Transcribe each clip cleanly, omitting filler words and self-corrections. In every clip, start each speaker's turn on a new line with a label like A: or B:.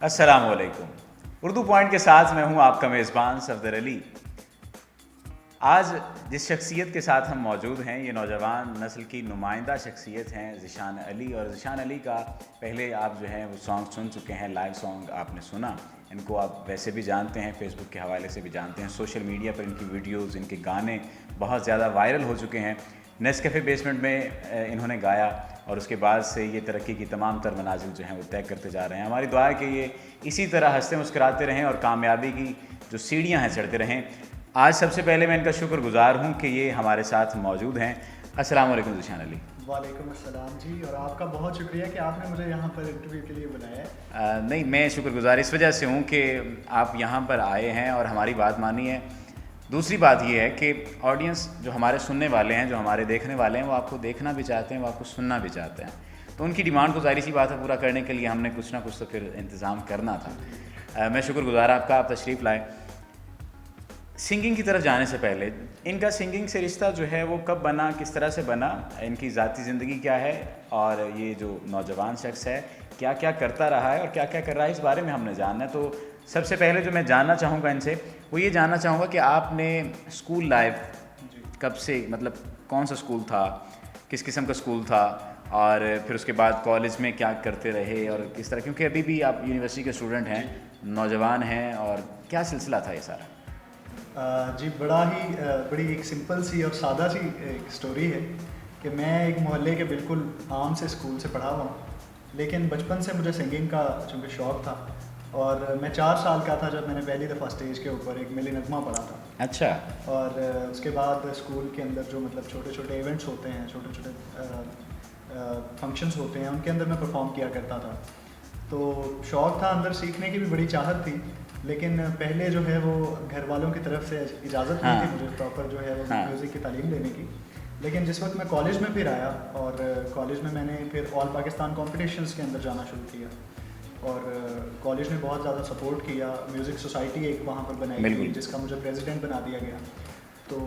A: अस्सलामुअलैकुम। उर्दू पॉइंट के साथ मैं हूं आपका मेज़बान सफदर अली। आज जिस शख्सियत के साथ हम मौजूद हैं, ये नौजवान नस्ल की नुमाइंदा शख्सियत हैं ज़ीशान अली। और ज़ीशान अली का पहले आप जो हैं वो सॉन्ग सुन चुके हैं, लाइव सॉन्ग आपने सुना। इनको आप वैसे भी जानते हैं, फेसबुक के हवाले से भी जानते हैं, सोशल मीडिया पर इनकी वीडियोज़, इनके गाने बहुत ज़्यादा वायरल हो चुके हैं। नेस्कैफ़े बेसमेंट में इन्होंने गाया और उसके बाद से ये तरक्की की तमाम तर मनाजिल जो हैं वो तय करते जा रहे हैं। हमारी दुआ है कि ये इसी तरह हंसते मुस्कुराते रहें और कामयाबी की जो सीढ़ियाँ हैं चढ़ते रहें। आज सबसे पहले मैं इनका शुक्रगुज़ार हूँ कि ये हमारे साथ मौजूद हैं। अस्सलाम वालेकुम ज़ीशान अली।
B: वालेकुम अस्सलाम जी, और आपका बहुत शुक्रिया कि आपने मुझे यहाँ पर इंटरव्यू के लिए बुलाया है।
A: नहीं, मैं शुक्रगुज़ार इस वजह से हूँ कि आप यहाँ पर आए हैं और हमारी बात मानी है। दूसरी बात ये है कि ऑडियंस जो हमारे सुनने वाले हैं, जो हमारे देखने वाले हैं, वो आपको देखना भी चाहते हैं, वो आपको सुनना भी चाहते हैं। तो उनकी डिमांड को ज़ाहिर सी बात है पूरा करने के लिए हमने कुछ ना कुछ तो फिर इंतज़ाम करना था। मैं शुक्रगुज़ार आपका, आप तशरीफ़ लाए। सिंगिंग की तरफ जाने से पहले इनका सिंगिंग से रिश्ता जो है वो कब बना, किस तरह से बना, इनकी ज़ाती ज़िंदगी क्या है और ये जो नौजवान शख्स है क्या क्या करता रहा है और क्या क्या कर रहा है, इस बारे में हमने जानना है। तो सबसे पहले जो मैं जानना चाहूँगा इनसे वो ये जानना चाहूँगा कि आपने स्कूल लाइफ कब से, मतलब कौन सा स्कूल था, किस किस्म का स्कूल था, और फिर उसके बाद कॉलेज में क्या करते रहे और किस तरह, क्योंकि अभी भी आप यूनिवर्सिटी के स्टूडेंट हैं, नौजवान हैं, और क्या सिलसिला था ये सारा?
B: जी, बड़ी एक सिंपल सी और सादा सी एक स्टोरी है कि मैं एक मोहल्ले के बिल्कुल आम से स्कूल से पढ़ा हुआ हूँ, लेकिन बचपन से मुझे सिंगिंग का चूँकि शौक़ था और मैं 4 साल का था जब मैंने पहली दफ़ा स्टेज के ऊपर एक मिली नगमा पढ़ा था।
A: अच्छा।
B: और उसके बाद स्कूल के अंदर जो मतलब छोटे छोटे इवेंट्स होते हैं, छोटे छोटे फंक्शंस होते हैं, उनके अंदर मैं परफॉर्म किया करता था। तो शौक़ था, अंदर सीखने की भी बड़ी चाहत थी, लेकिन पहले जो है वो घर वालों की तरफ से इजाज़त नहीं थी मुझे प्रॉपर जो है वो म्यूज़िक की तालीम लेने की। लेकिन जिस वक्त मैं कॉलेज में फिर आया और कॉलेज में मैंने फिर ऑल पाकिस्तान कॉम्पिटिशन्स के अंदर जाना शुरू किया और कॉलेज ने बहुत ज़्यादा सपोर्ट किया। म्यूज़िक सोसाइटी एक वहाँ पर बनाई गई जिसका मुझे प्रेसिडेंट बना दिया गया। तो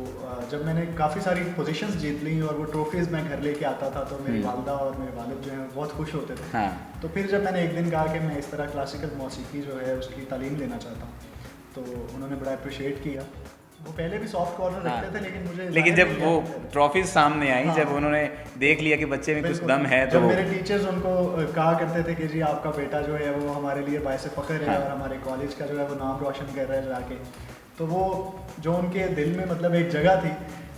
B: जब मैंने काफ़ी सारी पोजीशंस जीत ली और वो ट्रॉफीज़ मैं घर लेके आता था तो मेरी वालदा और मेरे वालिद जो हैं बहुत खुश होते थे। तो फिर जब मैंने एक दिन कहा कि मैं इस तरह क्लासिकल मौसीकी जो है उसकी तालीम लेना चाहता हूँ, तो उन्होंने बड़ा अप्रिशिएट किया। वो पहले भी सॉफ्ट कॉर्नर रखते थे, लेकिन
A: जब वो ट्रॉफीज सामने आई, जब उन्होंने देख लिया कि बच्चे में कुछ दम है, तो
B: जब मेरे टीचर्स उनको कहा करते थे कि जी आपका बेटा जो है वो हमारे लिए बायसे फ़ख्र है और हमारे कॉलेज का जो है वो नाम रोशन कर रहा है जाके, तो वो जो उनके दिल में मतलब एक जगह थी,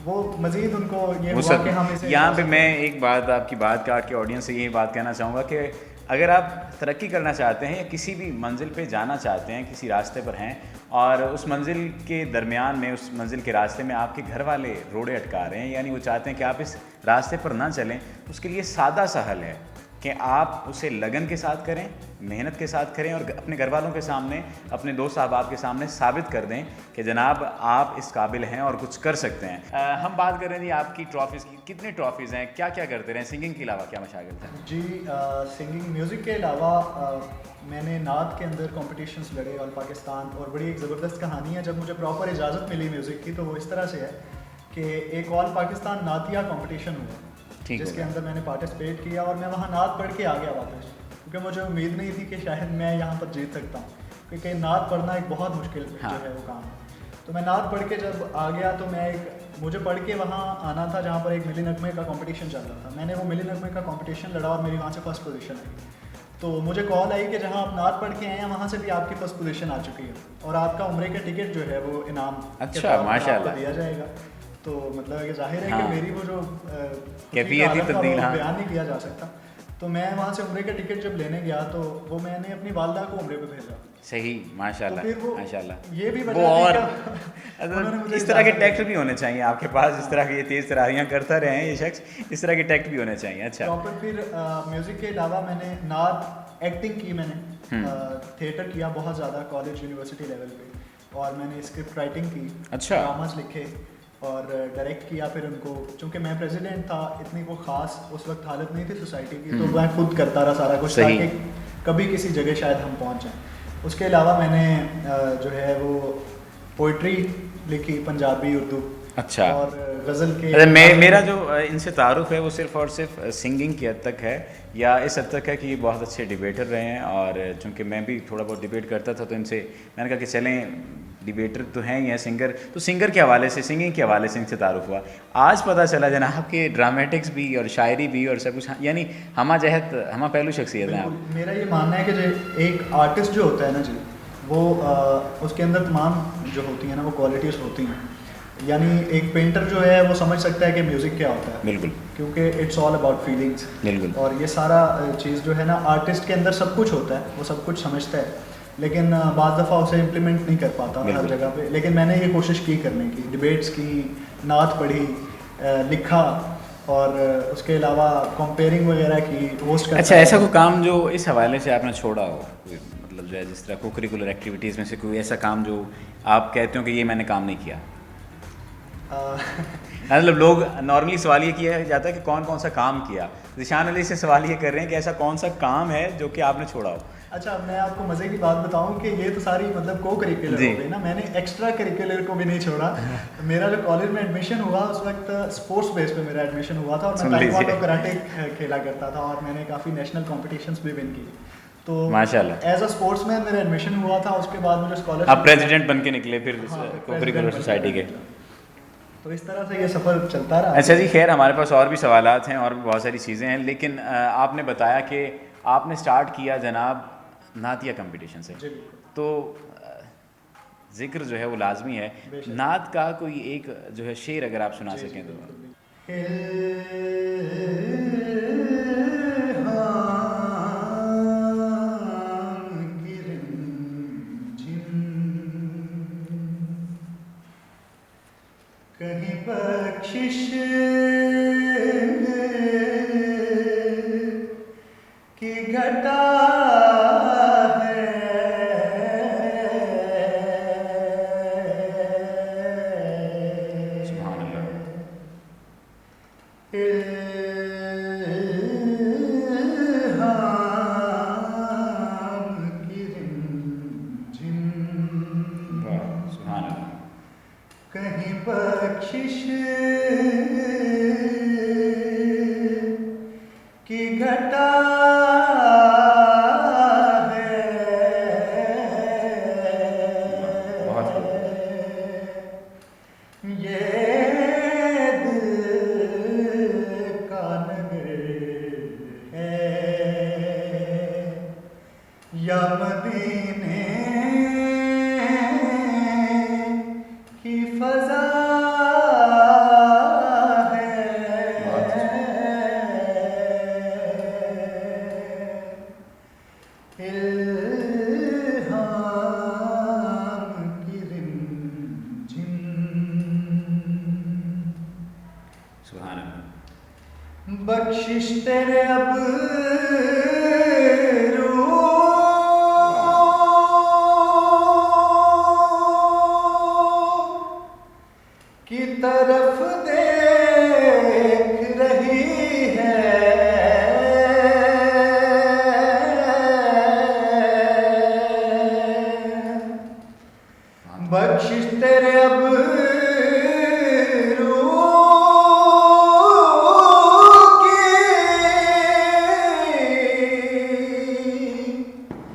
B: वो मज़ीद उनको ये हुआ कि हम इसे।
A: यहाँ पे मैं एक बात आपकी बात काट के ऑडियंस से यही बात कहना चाहूँगा कि अगर आप तरक्की करना चाहते हैं या किसी भी मंजिल पे जाना चाहते हैं, किसी रास्ते पर हैं और उस मंजिल के दरमियान में, उस मंजिल के रास्ते में आपके घर वाले रोड़े अटका रहे हैं, यानी वो चाहते हैं कि आप इस रास्ते पर ना चलें, उसके लिए सादा सा हल है कि आप उसे लगन के साथ करें, मेहनत के साथ करें और अपने घर वालों के सामने, अपने दोस्त अहबाब के सामने साबित कर दें कि जनाब आप इस काबिल हैं और कुछ कर सकते हैं। हम बात कर रहे थे आपकी ट्रॉफीज़ की, कितनी ट्रॉफीज़ हैं, क्या क्या करते रहे, सिंगिंग के अलावा क्या मशागिल था?
B: जी, सिंगिंग म्यूज़िक के अलावा मैंने नात के अंदर कॉम्पिटिशन्स लड़े ऑल पाकिस्तान, और बड़ी एक ज़बरदस्त कहानी है। जब मुझे प्रॉपर इजाज़त मिली म्यूज़िक की तो वो इस तरह से है कि एक ऑल पाकिस्तान नातिया कॉम्पिटिशन हुआ जिसके अंदर मैंने पार्टिसिपेट किया और मैं वहाँ नात पढ़ के आ गया वापस, क्योंकि मुझे उम्मीद नहीं थी कि शायद मैं यहाँ पर जीत सकता हूँ, क्योंकि नात पढ़ना एक बहुत मुश्किल जो है वो काम है। तो मैं नात पढ़ के जब आ गया तो मुझे पढ़ के वहाँ आना था जहाँ पर एक मिली नगमे का कंपटीशन चल रहा था। मैंने वो मिली नगमे का कंपटीशन लड़ा और मेरी वहाँ से फर्स्ट पोजीशन आई। तो मुझे कॉल आई कि जहाँ आप नात पढ़ के आए हैं वहाँ से भी आपकी फर्स्ट पोजीशन आ चुकी है और आपका उम्रे का टिकट जो है वो इनाम
A: माशाल्लाह
B: दिया जाएगा। तो मतलब ये जाहिर है कि मेरी वो जो
A: कैफियत ही तब्दील
B: बयान नहीं किया जा सकता। तो मैं वहाँ से उम्रे का टिकट जब लेने गया तो वो मैंने अपनी वालदा को उम्रे पे भेजा।
A: सही, माशाल्लाह,
B: तो
A: माशाल्लाह।
B: ये भी
A: वो और इस तरह के टैक्ट भी होने चाहिए आपके पास, इस तरह की ये तेज़ तरारियाँ करता रहे हैं ये शख्स, इस तरह के टैक्ट भी होने चाहिए। अच्छा,
B: प्रॉपर फिर म्यूज़िक के अलावा मैंने नात एक्टिंग की, मैंने थिएटर किया बहुत ज़्यादा कॉलेज यूनिवर्सिटी लेवल पे, और मैंने स्क्रिप्ट राइटिंग की, ड्रामास लिखे और डायरेक्ट किया। फिर उनको, चूँकि मैं प्रेसिडेंट था, इतनी वो ख़ास उस वक्त हालत नहीं थी सोसाइटी की, तो मैं खुद करता रहा सारा कुछ ताकि कभी किसी जगह शायद हम पहुँच जाएँ। उसके अलावा मैंने जो है वो पोइट्री लिखी, पंजाबी, उर्दू,
A: अच्छा,
B: और गज़ल के
A: अरे मेरा जो इनसे तारुफ है वो सिर्फ़ और सिर्फ सिंगिंग की हद तक है, या इस हद तक है कि ये बहुत अच्छे डिबेटर रहे हैं। और चूँकि मैं भी थोड़ा बहुत डिबेट करता था, तो इनसे मैंने कहा कि चलें, डिबेटर तो हैं ही हैं, सिंगर तो सिंगर के हवाले से, सिंगिंग के हवाले से इनसे तारुफ हुआ। आज पता चला जनाब कि ड्रामेटिक्स भी और शायरी भी और सब कुछ, यानी हमा जहत हमा पहलू शख्सियत हैं आप।
B: बिल्कुल, मेरा ये मानना है कि जो एक आर्टिस्ट जो होता है ना जी, वो उसके अंदर तमाम जो होती हैं ना वो क्वालिटीज़ होती हैं। यानी एक पेंटर जो है वो समझ सकता है कि म्यूज़िक क्या होता है,
A: बिल्कुल
B: क्योंकि इट्स ऑल अबाउट फीलिंग्स।
A: बिल्कुल।
B: और ये सारा चीज़ जो है ना, आर्टिस्ट के अंदर सब कुछ होता है, वो सब कुछ समझता है, लेकिन बाज़ दफ़ा उसे इम्प्लीमेंट नहीं कर पाता हर
A: बिल्कुल।
B: जगह पे। लेकिन मैंने ये कोशिश की करने की, डिबेट्स की, नात पढ़ी, लिखा, और उसके अलावा कंपेयरिंग वगैरह की, होस्ट करता
A: अच्छा, ऐसा
B: रहा।
A: कोई काम जो इस हवाले से आपने छोड़ा हो, कोई मतलब जो है जिस तरह को करिकुलर एक्टिविटीज़ में से कोई ऐसा काम जो आप कहते हो कि ये मैंने काम नहीं किया? मतलब लोग नॉर्मली सवाल ये किया जाता है कि कौन कौन सा काम किया, ज़िशान अली से सवाल ये कर रहे हैं कि ऐसा कौन सा काम है जो कि आपने छोड़ा हो।
B: अच्छा, मैं आपको मज़े की बात बताऊं कि ये तो सारी मतलब को करिकुलर
A: जी।
B: हो गई ना, मैंने एक्स्ट्रा करिकुलर को भी नहीं छोड़ा। मेरा जो कॉलेज में एडमिशन हुआ उस वक्त स्पोर्ट्स बेस पे मेरा एडमिशन हुआ था, और
A: सुन
B: मैं
A: लीजिए।
B: ताइक्वांडो कराटे खेला करता था, और मैंने काफ़ी नेशनल कॉम्पिटिशन्स भी विन किए। तो
A: माशाल्लाह।
B: एज अ स्पोर्ट्समैन मेरा एडमिशन हुआ था, उसके बाद मुझे
A: आप
B: स्कॉलरशिप।
A: प्रेसिडेंट बन के निकले फिर
B: हाँ,
A: को
B: president
A: करिकुलर
B: बन के
A: सोसाइटी के।
B: निकला। तो इस तरह से ये सफ़र चलता रहा।
A: अच्छा जी, खैर हमारे पास और भी सवालात हैं और भी बहुत सारी चीज़ें हैं, लेकिन आपने बताया कि आपने स्टार्ट किया जनाब नातिया कंपटीशन से,
B: जी बिल्कुल।
A: तो ज़िक्र जो है वो लाजमी है।
B: बेशक।
A: नात का कोई एक जो है शेर अगर आप सुना
B: जी, जी,
A: सकें तो।
B: बिल्कुल, बिल्कुल। कहीं बख्शिश की घटा
A: सुभान अल्लाह।
B: इल्हाम की रिमझिम,
A: वाह, सुभान अल्लाह।
B: कहीं बख्शिश की घटा
A: वाह, बहुत खूब।
B: ये दिल का नगर है, या मदीने की फजा
A: बहुत अच्छा।
B: है, इल्हाम की रिमझिम।
A: सुभान अल्लाह।
B: बख्शिश तेरे अब की तरफ देख रही है, बख्शिश तेरे अब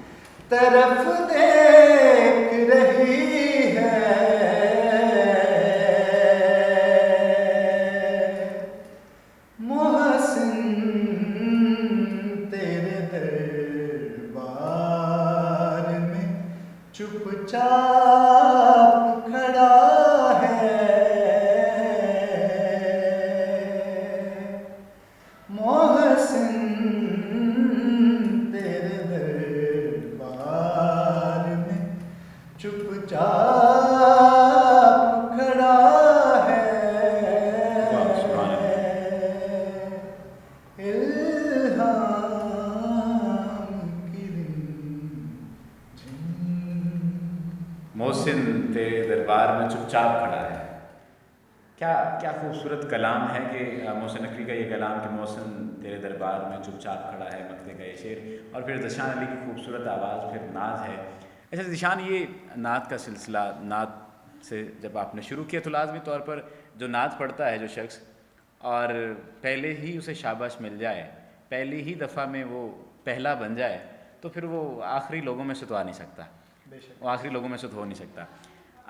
B: की तरफ देख रही है, मोहसिन तेरे दरबार में चुपचाप खड़ा है, मोहसिन तेरे दरबार में चुपचाप खड़ा
A: वाह, सुभान अल्लाह।
B: है, इल्हाम की रिमझिम।
A: मोहसिन तेरे दरबार में चुपचाप खड़ा है। क्या क्या खूबसूरत कलाम है कि मोहसिन नकवी का ये कलाम कि मोहसिन तेरे दरबार में चुपचाप खड़ा है, मकते का ये शेर, और फिर ज़िशान अली की खूबसूरत आवाज़, फिर नात है। अच्छा ज़िशान, ये नात का सिलसिला, नात से जब आपने शुरू किया तो लाजमी तौर पर जो नात पढ़ता है जो शख्स, और पहले ही उसे शाबाश मिल जाए, पहली ही दफ़ा में वो पहला बन जाए, तो फिर वो आखिरी लोगों में से तो आ नहीं सकता, वो आखिरी लोगों में से तो हो नहीं सकता।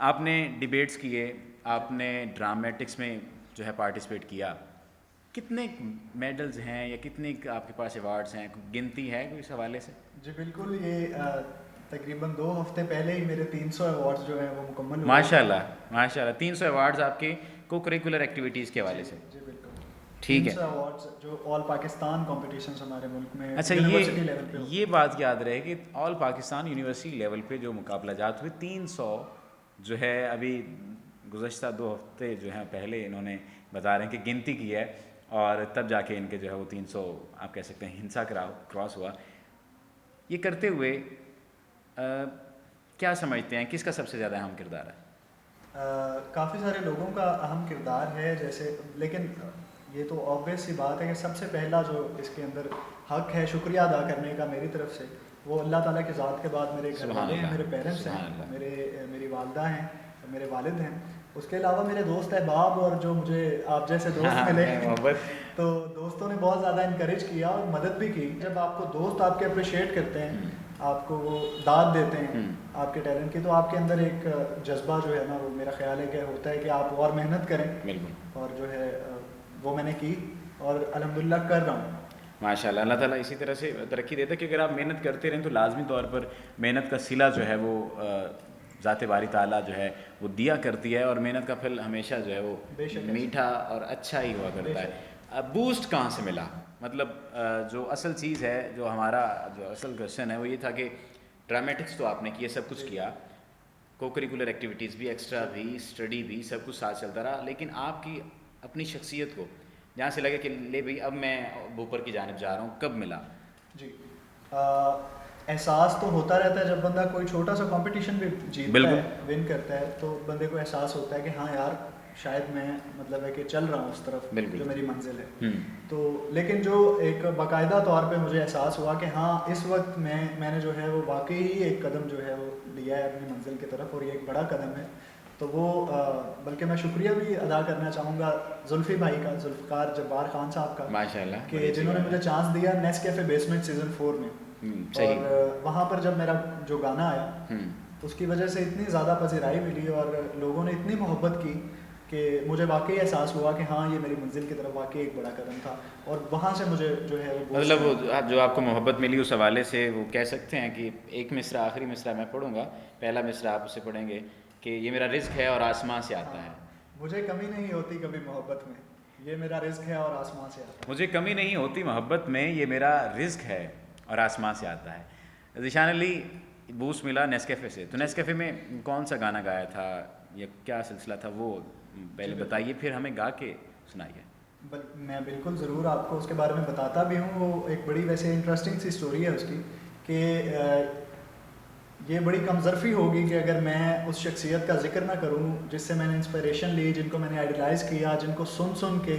A: आपने डिबेट्स किए, आपने ड्रामेटिक्स में जो है पार्टिसिपेट किया, कितने मेडल्स हैं या कितने आपके पास अवार्ड्स हैं, गिनती है कोई इस हवाले से?
B: जी बिल्कुल, ये तकरीबन 2 हफ्ते पहले ही मेरे 300 अवार्ड्स जो हैं वो मुकम्मल हुए।
A: माशाल्लाह माशाल्लाह, 300 अवार्ड्स आपके को करिकुलर एक्टिविटीज़ के हवाले से।
B: जी बिल्कुल,
A: ठीक है।
B: 300 अवार्ड्स जो ऑल पाकिस्तान कॉम्पिटिशन्स हमारे मुल्क में
A: अच्छा,
B: यूनिवर्सिटी लेवल पे
A: ये बात याद रहे कि ऑल पाकिस्तान यूनिवर्सिटी लेवल पे जो मुकाबला जात हुए 300 जो है, अभी गुज़श्ता 2 हफ्ते जो हैं पहले इन्होंने बता रहे हैं कि गिनती की है, और तब जाके इनके जो है वो 300 आप कह सकते हैं हिंसा क्रॉस हुआ। ये करते हुए क्या समझते हैं किसका सबसे ज़्यादा अहम किरदार है?
B: काफ़ी सारे लोगों का अहम किरदार है, जैसे, लेकिन ये तो ऑब्वियस सी बात है कि सबसे पहला जो इसके अंदर हक है शुक्रिया अदा करने का मेरी तरफ से, वो अल्लाह ताला की ज़ात के बाद मेरे घर वाले हैं, मेरे पेरेंट्स हैं, मेरी वालदा हैं, मेरे वालिद हैं। उसके अलावा मेरे दोस्त अहबाब और जो मुझे आप जैसे दोस्त मिले तो दोस्तों ने बहुत ज़्यादा इनकरेज किया और मदद भी की। जब आपको दोस्त आपके अप्रिशिएट करते हैं, आपको वो दाद देते हैं आपके टैलेंट की, तो आपके अंदर एक जज्बा जो है ना, वो मेरा ख्याल है कि होता है कि आप और मेहनत करें।
A: बिल्कुल।
B: और जो है वो मैंने की और अल्हम्दुलिल्लाह कर रहा हूँ।
A: माशाल्लाह, अल्लाह ताला इसी तरह से तरक्की देता है कि अगर आप मेहनत करते रहें तो लाजमी तौर पर मेहनत का सिला जो है वो ज़ात बारी ताला जो है वो दिया करती है, और मेहनत का फल हमेशा जो है वो मीठा और अच्छा ही हुआ करता है। अब बूस्ट कहाँ से मिला? मतलब जो असल चीज़ है, जो हमारा जो असल क्वेश्चन है वो ये था कि ड्रामेटिक्स तो आपने किया, सब कुछ किया, को करिकुलर एक्टिविटीज़ भी, एक्स्ट्रा भी, स्टडी भी, सब कुछ साथ चलता रहा, लेकिन आपकी अपनी शख्सियत को जहाँ से लगे कि ले भाई अब मैं ऊपर की जानिब जा रहा हूँ, कब मिला?
B: जी, एहसास तो होता रहता है जब बंदा कोई छोटा सा कंपटीशन भी जीतता है, विन करता है, तो बंदे को एहसास होता है कि हाँ यार शायद मैं मतलब है कि चल रहा हूँ उस तरफ जो मेरी मंजिल है। तो लेकिन जो एक बाकायदा तौर पे मुझे एहसास हुआ कि हाँ इस वक्त मैंने जो है वो वाकई ही एक कदम जो है वो लिया है अपनी मंजिल की तरफ, और ये एक बड़ा कदम है। तो वो बल्कि मैं शुक्रिया भी अदा करना चाहूँगा जुल्फ़ी भाई का, जुल्फ़कार जब्बार खान साहब का,
A: माशाल्लाह,
B: कि जिन्होंने मुझे चांस दिया नेस्कैफे बेसमेंट सीज़न 4 में। और वहाँ पर जब मेरा जो गाना आया उसकी वजह से इतनी ज़्यादा पज़ीराई मिली और लोगों ने इतनी मोहब्बत की कि मुझे वाकई एहसास हुआ कि हाँ ये मेरी मंजिल की तरफ वाकई एक बड़ा कदम था। और वहाँ से मुझे जो है वो
A: मतलब वो जो आपको मोहब्बत मिली उस हवाले से वो कह सकते हैं कि एक मिसरा, आखिरी मिसरा मैं पढ़ूँगा, पहला मिसरा आप उसे पढ़ेंगे कि ये मेरा रिज़्क है और आसमां से आता है।
B: मुझे कमी नहीं होती कभी मोहब्बत में, ये मेरा रिज़्क है और आसमां से आता है।
A: मुझे कमी नहीं होती मोहब्बत में, ये मेरा रिज़्क है और आसमां से आता है। ज़ीशान अली, बूस्ट मिला नेस्कैफ़े से, तो नेस्कैफ़े में कौन सा गाना गाया था या क्या सिलसिला था वो पहले बताइए, फिर हमें गा के सुनाइए।
B: मैं बिल्कुल ज़रूर आपको उसके बारे में बताता भी हूँ। वो एक बड़ी वैसे इंटरेस्टिंग सी स्टोरी है उसकी कि ये बड़ी कमज़रफ़ी होगी कि अगर मैं उस शख्सियत का जिक्र ना करूँ जिससे मैंने इंस्पिरेशन ली, जिनको मैंने आइडलाइज़ किया, जिनको सुन के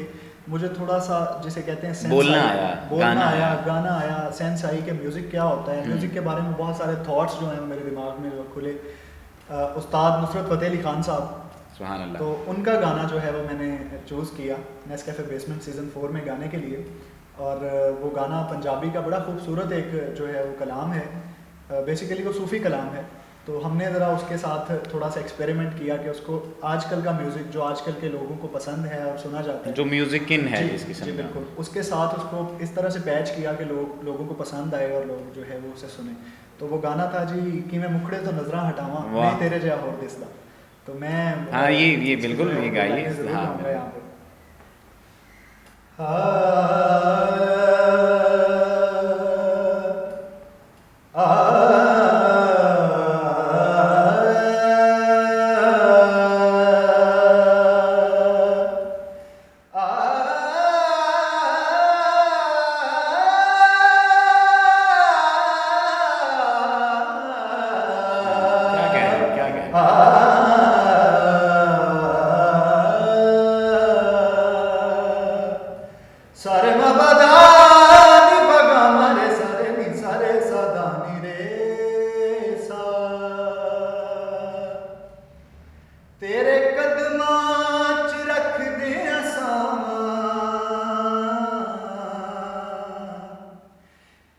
B: मुझे थोड़ा सा जिसे कहते हैं बोलना आया, गाना आया, सेंस आई कि म्यूज़िक क्या होता है। म्यूज़िक के बारे में बहुत सारे थॉट्स जो हैं मेरे दिमाग में जो खुले। उस्ताद नुसरत फ़तेह अली खान साहब,
A: सुभान अल्लाह,
B: तो उनका गाना जो है वो मैंने चूज़ किया नेस्कैफे बेसमेंट सीज़न 4 में गाने के लिए। और वो गाना पंजाबी का बड़ा खूबसूरत एक जो है वो कलाम है, बेसिकली वो सूफ़ी कलाम है। तो हमने ज़रा उसके साथ थोड़ा सा एक्सपेरिमेंट किया कि उसको आजकल का म्यूज़िक जो आजकल के लोगों को पसंद है और सुना जाता है,
A: जो म्यूज़िक इन है जिस किस्म
B: जी बिल्कुल, उसके साथ उसको इस तरह से पैच किया कि लोगों को पसंद आए और लोग जो है वो उसे सुने। तो वो गाना था जी कि मैं मुखड़े तो नजरा हटावा नहीं तेरे जया होर दिसदा। तो मैं
A: हाँ ये बिल्कुल ये गाइए।
B: सारे मबदा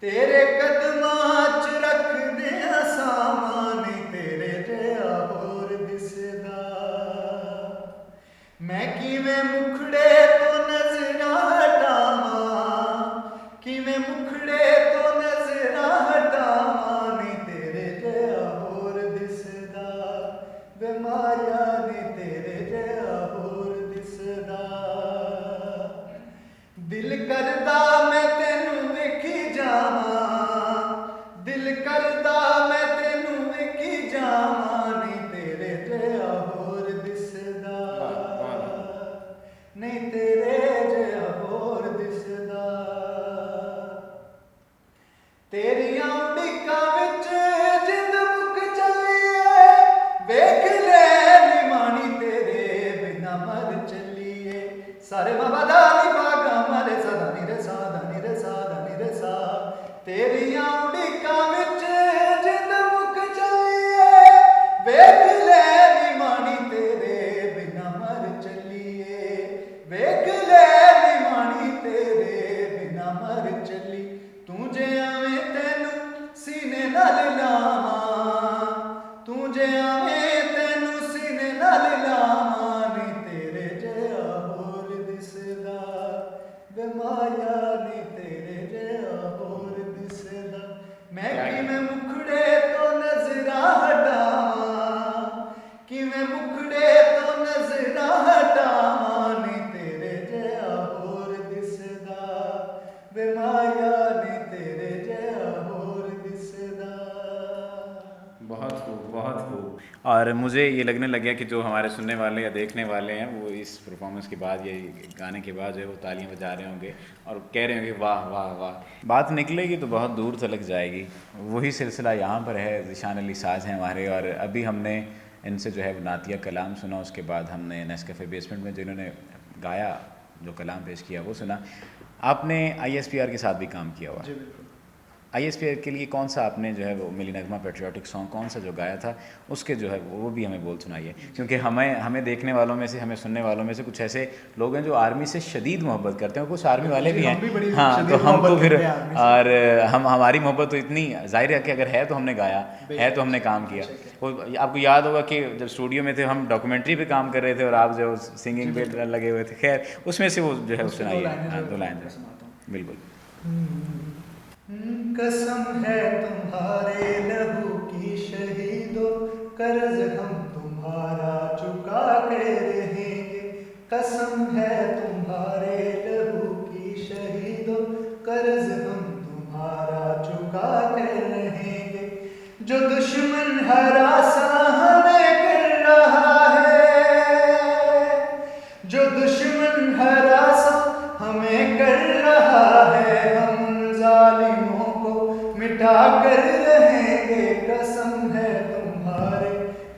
B: तेरे कदमां च रख दिया सामान तेरे जिहा होर दिसदा मैं किवें मुखड़े तो नजरां हटावां किवें मुखड़े तो नजरां हटावां नी तेरे जिहा होर दिसदा वे माया नी तेरे जिहा होर दिसदा दिल करदा मैं तैनू वेखी जावां दिल करदा मैं तैनू वेखी जावां नी तेरे जिहा होर दिसदा नहीं तेरे जिहा होर दिसदा तेरियां उड़ीकां विच जिंद मुक चलीए वेख ले निमाणी तेरे बिना मर चलीए सारे बाबा दा नी भागा मरे सदा नी रे सा दा नी रे सा दा नी रे सा तेरियां उड़ीकां विच जिंद मुक चलीए वेख ले निमाणी तेरे बिना मर चलीए वेख ले निमाणी तेरे बिना मर चली तू जे आवें तैनू सीने नाल लावां तू जे आवें तैनू सीने नाल लावां नी तेरे जिहा होर दिसदा वे माया नी तेरे जिहा होर दिसदा मैं किवें मुखड़े तो नजरां हटावां किवें मुखड़े तो नजरां हटावां नी तेरे जिहा होर दिसदा वे माया नी तेरे जिहा होर दिसदा
A: बहुत खूब, बहुत खूब। और मुझे ये लगने लग गया कि जो हमारे सुनने वाले या देखने वाले हैं वो इस परफॉर्मेंस के बाद या गाने के बाद जो है वो तालियां बजा रहे होंगे और कह रहे होंगे वाह वाह वाह। बात निकलेगी तो बहुत दूर तलक जाएगी। वही सिलसिला यहाँ पर है। ज़ीशान अली साज हैं हमारे और अभी हमने इनसे जो है वो नातिया कलाम सुना। उसके बाद हमने नेस्कैफ़े बेसमेंट में जिन्होंने गाया जो कलाम पेश किया वो सुना। आपने ISPR के साथ भी काम किया हुआ।
B: जी बिल्कुल।
A: ISPR के लिए कौन सा आपने जो है वो मिली नगमा पेट्रियाटिक सॉन्ग कौन सा जो गाया था उसके जो है वो भी हमें बोल सुनाइए, क्योंकि हमें देखने वालों में से हमें सुनने वालों में से कुछ ऐसे लोग हैं जो आर्मी से शदीद मोहब्बत करते हैं, कुछ आर्मी वाले भी हैं। हाँ, तो हमको फिर और हमारी मोहब्बत तो इतनी जाहिर है कि अगर है तो हमने गाया है तो हमने काम किया। वो आपको याद होगा कि जब स्टूडियो में थे हम डॉक्यूमेंट्री पे काम कर रहे थे और आप जो सिंगिंग पे लगे हुए थे, खैर उसमें से वो जो है सुनाइए। हाँ, 2 लाइन बिल्कुल।
B: कसम है तुम्हारे लहू की शहीदों कर्ज हम तुम्हारा चुका के रहेंगे। कसम है तुम्हारे लहू की शहीदों कर्ज हम तुम्हारा चुका के रहेंगे। जो दुश्मन हरासा हमें कर रहा है जो दुश्मन हरासा हमें कर रहा है हम जालिमों को मिटा कर रहेंगे। कसम है तुम्हारे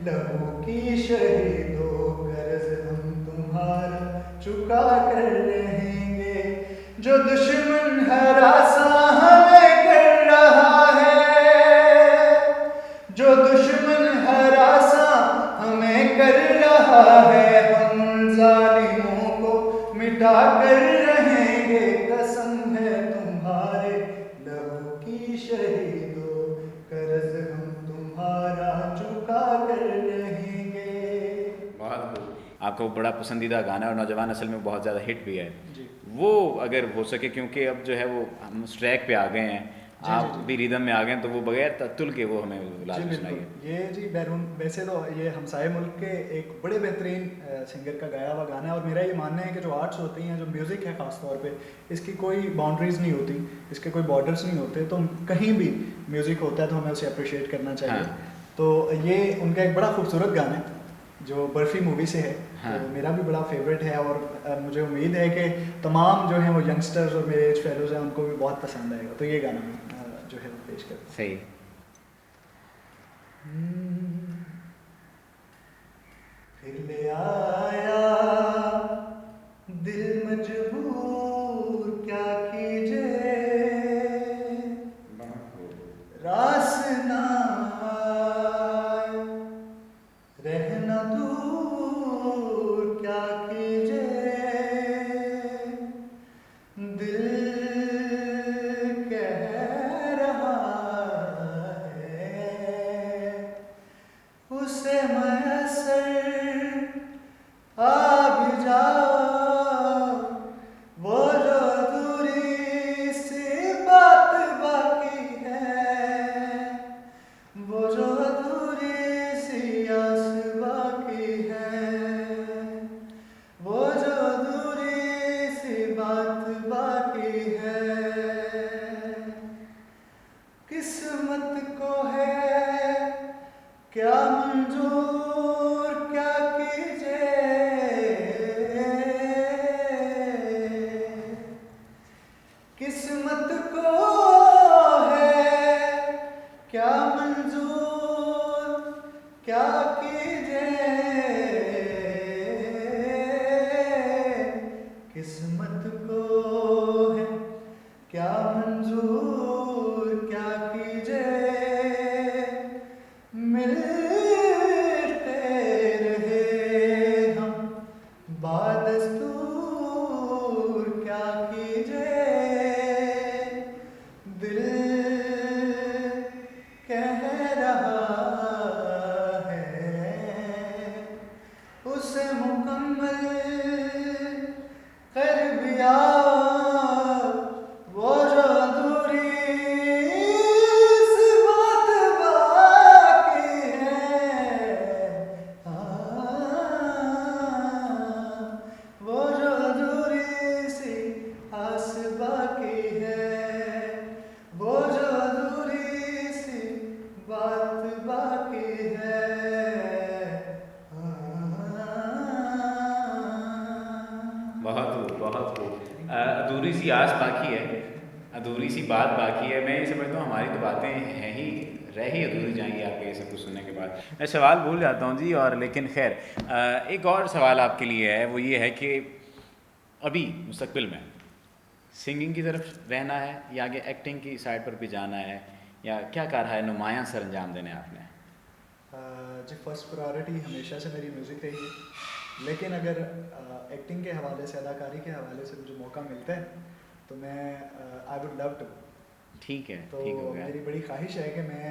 B: लहू की शहीदों कर्ज हम तुम्हारा चुका कर रहेंगे। जो दुश्मन हरासा हमें कर रहा है जो दुश्मन हरासा हमें कर रहा है हम जालिमों को मिटा कर रहेंगे। कसम है तुम्हारे लहू की शहीदों कर्ज हम तुम्हारा चुका कर रहेंगे।
A: बहुत खूब। आपको बड़ा पसंदीदा गाना और नौजवान असल में बहुत ज़्यादा हिट भी है
B: जी।
A: वो अगर हो सके, क्योंकि अब जो है वो हम उस ट्रैक पे आ गए हैं, आप भी रिदम में आ गए हैं, तो वो बगैर तत्तुल के वो हमें लाजमी सुनाइए।
B: ये जी बैरून वैसे तो ये हमसाये मुल्क के एक बड़े बेहतरीन सिंगर का गाया हुआ गाना है और मेरा ये मानना है कि जो आर्ट्स होती हैं, जो म्यूज़िक है ख़ास तौर पे, इसकी कोई बाउंड्रीज़ नहीं होती, इसके कोई बॉर्डर्स नहीं होते, तो कहीं भी म्यूज़िक होता है तो हमें उसे अप्रिशिएट करना चाहिए।
A: हाँ।
B: तो ये उनका एक बड़ा खूबसूरत गाना है जो बर्फ़ी मूवी से है।
A: हाँ।
B: तो मेरा भी बड़ा फेवरेट है और मुझे उम्मीद है कि तमाम जो हैं वो यंगस्टर्स और मेरे एज फेलोज़ हैं उनको भी बहुत पसंद आएगा। तो ये गाना जो है वो पेश करते हैं।
A: सही।
B: फिर ले आया दिल मजबूर क्या कीजिए रास ना आए, रहना दूर क्या कीजिए दिल कह किस्मत को है क्या मंजूर, क्या कीजिए, किस्मत को है क्या मंजूर, क्या कीजिए, किस्मत को है क्या मंजूर, क्या कीजिए, मिलते रहे हम बादस्तूर, क्या कीजिए, दिल कह रहा है उसे मुकम्मल कर दिया, वो जो अधूरी सी बात बाकी है, वो जो अधूरी सी आस बाकी है, वो जो अधूरी सी बात बाकी है।
A: बहुत खूब, बहुत खूब। अधूरी सी आस बाकी है, अधूरी सी बात बाकी है। मैं ये समझता हूँ हमारी तो बातें हैं ही, रह ही अधूरी जाएंगी आपके ये सब कुछ सुनने के बाद। मैं सवाल भूल जाता हूँ जी, और लेकिन खैर एक और सवाल आपके लिए है, वो ये है कि अभी मुस्तकबिल में सिंगिंग की तरफ रहना है या आगे एक्टिंग की साइड पर भी जाना है, या क्या कहा है नुमायाँ सर अंजाम देने आपने?
B: जी फर्स्ट प्रायोरिटी हमेशा से मेरी म्यूज़िक रही है, लेकिन अगर एक्टिंग के हवाले से, अदाकारी के हवाले से मुझे मौका मिलता है तो मैं आई वुड लव टू।
A: ठीक है,
B: तो
A: ठीक हो गया।
B: मेरी बड़ी ख्वाहिश है कि मैं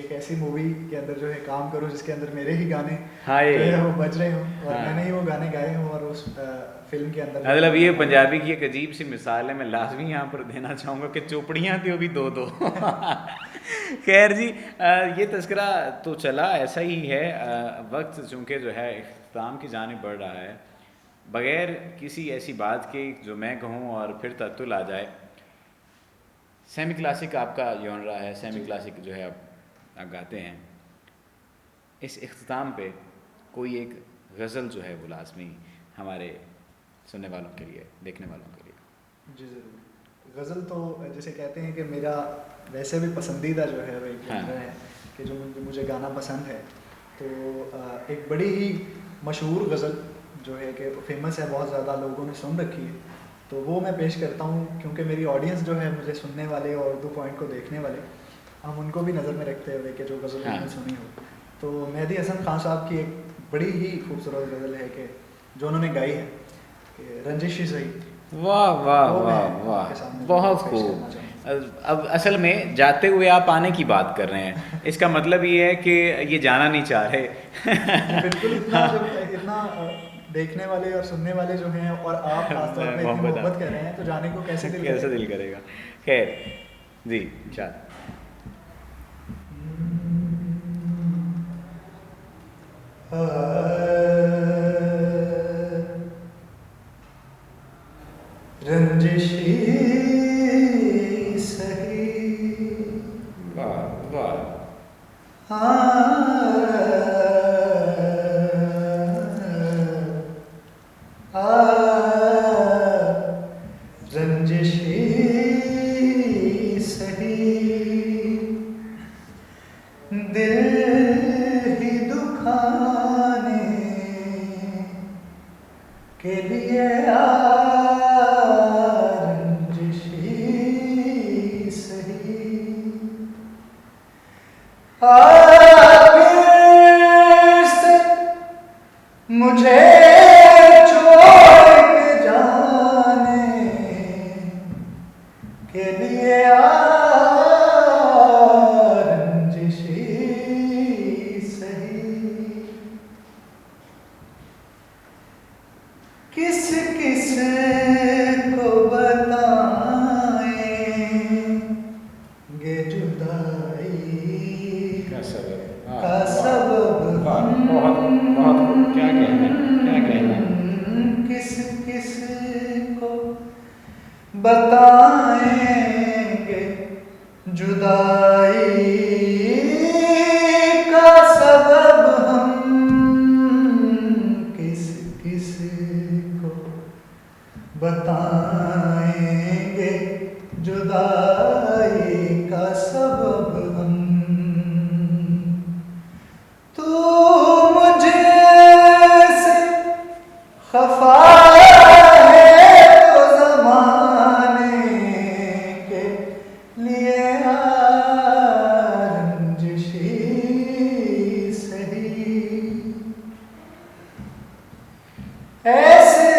B: एक ऐसी मूवी के अंदर जो है काम करूं जिसके अंदर मेरे ही गाने
A: हाय।
B: जो है वो बज रहे हों और
A: हाँ।
B: मैंने ही वो गाने गाए हों, और उस फिल्म के अंदर
A: मतलब ये पंजाबी की एक अजीब सी मिसाल है, मैं लाजमी यहाँ पर देना चाहूँगा कि चोपड़ियाँ थी वो भी दो दो। खैर जी, ये तस्करा तो चला ऐसा ही है। वक्त चूँकि जो है इख्तिताम की जानिब बढ़ रहा है, बग़ैर किसी ऐसी बात के जो मैं कहूँ और फिर तत्तुल आ जाए, सेमी क्लासिक आपका जॉनरा है, सेमी क्लासिक जो है आप गाते हैं, इस इख्तिताम पे कोई एक गज़ल जो है वो लाजमी हमारे सुनने वालों के लिए, देखने वालों के लिए।
B: जी ज़रूर। गज़ल तो जैसे कहते हैं कि मेरा वैसे भी पसंदीदा जो है वो एक जॉनरा है कि जो मुझे गाना पसंद है। तो एक बड़ी ही मशहूर गज़ल जो है कि फेमस है, बहुत ज़्यादा लोगों ने सुन रखी है, तो वो मैं पेश करता हूँ क्योंकि मेरी ऑडियंस जो है, मुझे सुनने वाले और उर्दू पॉइंट को देखने वाले, हम उनको भी नज़र में रखते हुए कि जो गज़ल उन्होंने सुनी हो। तो मेहदी हसन खान साहब की एक बड़ी ही खूबसूरत गज़ल है कि जो उन्होंने गाई है कि रंजिश ही सही।
A: वाह वाह
B: वो
A: वाह
B: मैं
A: वाह,
B: आपके सामने
A: बहुत
B: पेश
A: खूब।
B: करना चाहूँगा।
A: अब असल में जाते हुए आप आने की बात कर रहे हैं, इसका मतलब ये है कि ये जाना नहीं चाह रहे।
B: बिल्कुल, इतना जब इतना देखने वाले और सुनने वाले जो हैं और आप खासतौर पे इतनी मोहब्बत कर रहे हैं तो जाने को कैसे दिल
A: करेगा। खैर जी, चल।
B: रंजिशी सही,
A: वाह वाह,
B: रंजिशी सही, दिल ही दुखाने के लिए रंजिशी सही, आखिर से मुझे छोड़ के जाने के लिए रंजिशी सही, किस किस को बताएंगे जुदाई
A: क्या सबब,
B: का सबब हम,
A: बहुत बहुत खूब, क्या कहने, क्या
B: जुदाई का सबब हम किस किस को बताएंगे, जुदाई का सबब हम। तू मुझे से खफा है तो ज़माने के लिए रंजिशी सही, ऐसे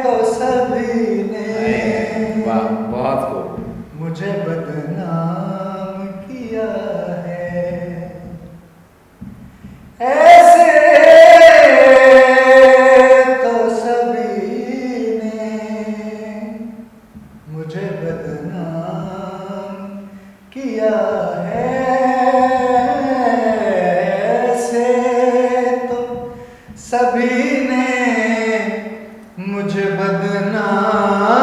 B: तो सभी ने
A: वाह, बहुत खूब।
B: मुझे बदनाम किया है, ऐसे तो सभी ने मुझे बदनाम किया है, ऐसे तो सभी ने मुझे बदनाम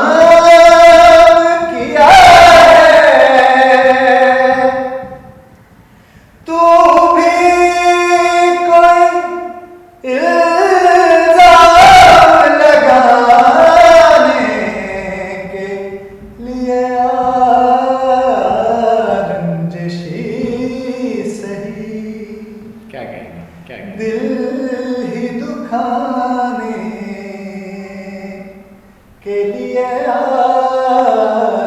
B: किया है। तू भी कोई इल्जाम लगाने के लिए रंजिशी सही,
A: क्या कहेंगे, क्या कहेंगे?
B: दिल ही दुखाने के लिए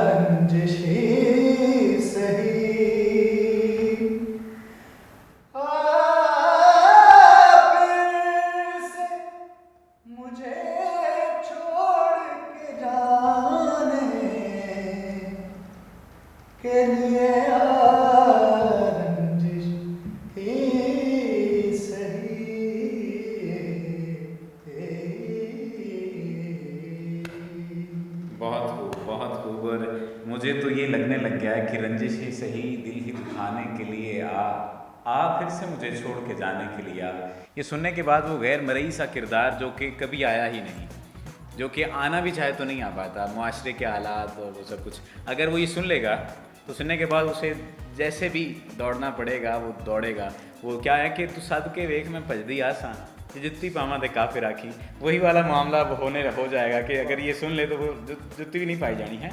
B: रंजिशी सही, फिर से मुझे छोड़ के जाने के लिए रंजिशी सही।
A: बहुत खूब, बहुत खूब। और मुझे तो ये लगने लग गया है कि रंजिश ही सही, दिल ही दुखाने के लिए आ फिर से मुझे छोड़ के जाने के लिए आ। ये सुनने के बाद वो गैर मरई सा किरदार जो कि कभी आया ही नहीं, जो कि आना भी चाहे तो नहीं आ पाता, मुआशरे के हालात और वो सब कुछ, अगर वो ये सुन लेगा तो सुनने के बाद उसे जैसे भी दौड़ना पड़ेगा वो दौड़ेगा। वो क्या है कि तू सद के वेख में भजदी आसा जुत्ती पावा दे काफिर आखी, वही वाला मामला अब हो जाएगा कि अगर ये सुन ले तो वो जुत्ती भी नहीं पाई जानी है।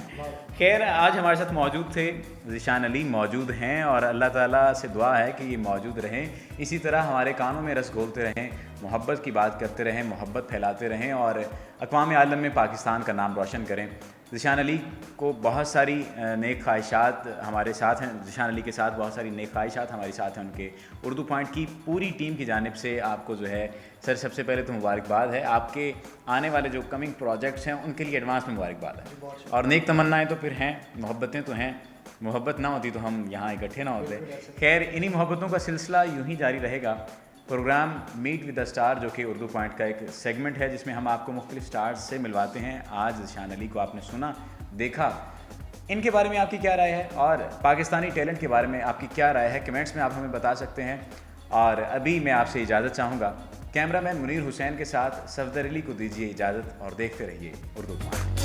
A: खैर, आज हमारे साथ मौजूद थे ज़ीशान अली, मौजूद हैं और अल्लाह ताला से दुआ है कि ये मौजूद रहें, इसी तरह हमारे कानों में रस घोलते रहें, मोहब्बत की बात करते रहें, मोहब्बत फैलाते रहें और अक़वाम आलम में पाकिस्तान का नाम रोशन करें। ज़ीशान अली को बहुत सारी नेक ख्वाहिशात हमारे साथ हैं, ज़ीशान अली के साथ बहुत सारी नेक ख्वाहिशात हमारे साथ हैं। उनके उर्दू पॉइंट की पूरी टीम की जानिब से आपको जो है सर सबसे पहले तो मुबारकबाद है, आपके आने वाले जो कमिंग प्रोजेक्ट्स हैं उनके लिए एडवांस में मुबारकबाद है। और नेक तमन्नाएँ तो फिर हैं, मोहब्बतें तो हैं, मोहब्बत ना होती तो हम यहाँ इकट्ठे ना होते। खैर, इन्हीं मोहब्बतों का सिलसिला यूँ ही जारी रहेगा। Programme meet with the star जो कि उर्दू पॉइंट का एक सेगमेंट है जिसमें हम आपको मुख्तलिफ स्टार्स से मिलवाते हैं। आज ज़ीशान अली को आपने सुना, देखा, इनके बारे में आपकी क्या राय है और पाकिस्तानी टैलेंट के बारे में आपकी क्या राय है, कमेंट्स में आप हमें बता सकते हैं। और अभी मैं आपसे इजाज़त चाहूँगा, कैमरामैन मुनीर हुसैन के साथ सफदर अली को दीजिए इजाज़त और देखते रहिए उर्दू पॉइंट।